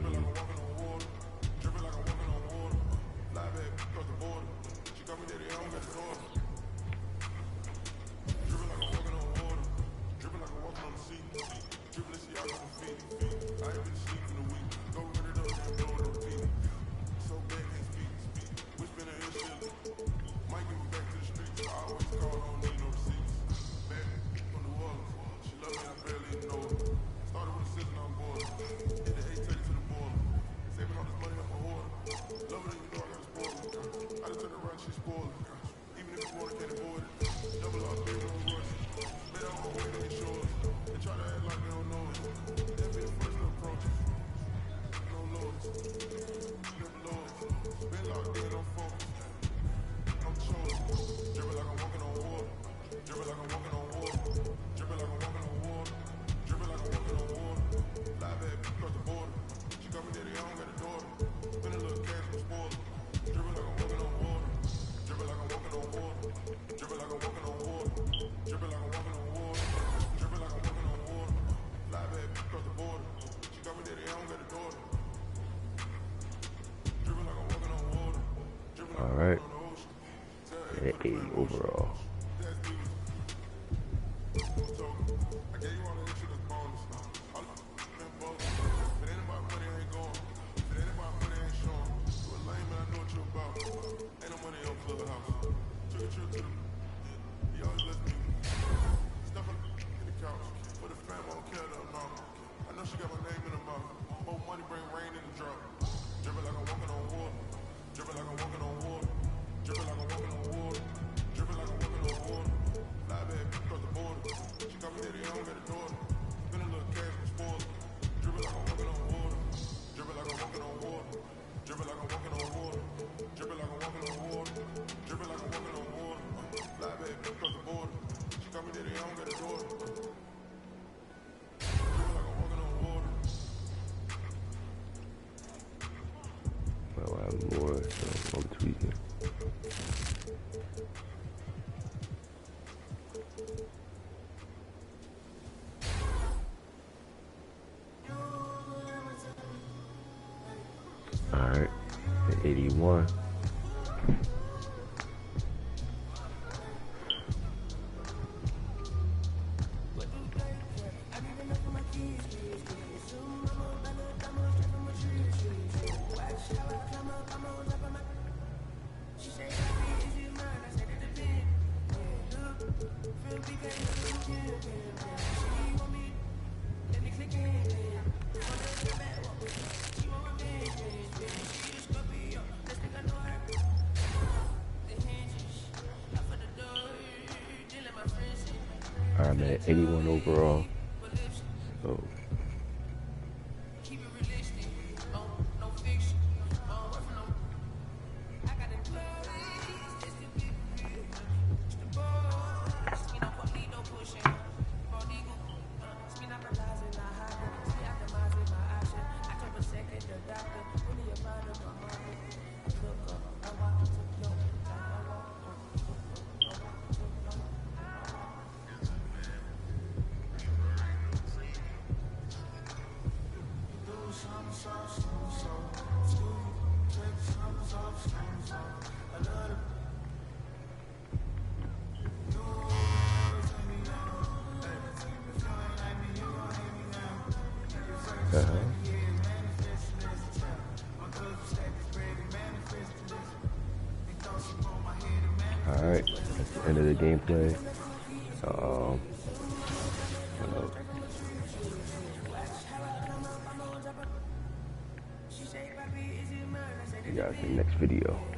Alright. And 80 overall. Well, I have more, so I'm tweaking. Alright, 81. I'm at 81 overall. So Alright, that's the end of the gameplay. See you guys in the next video.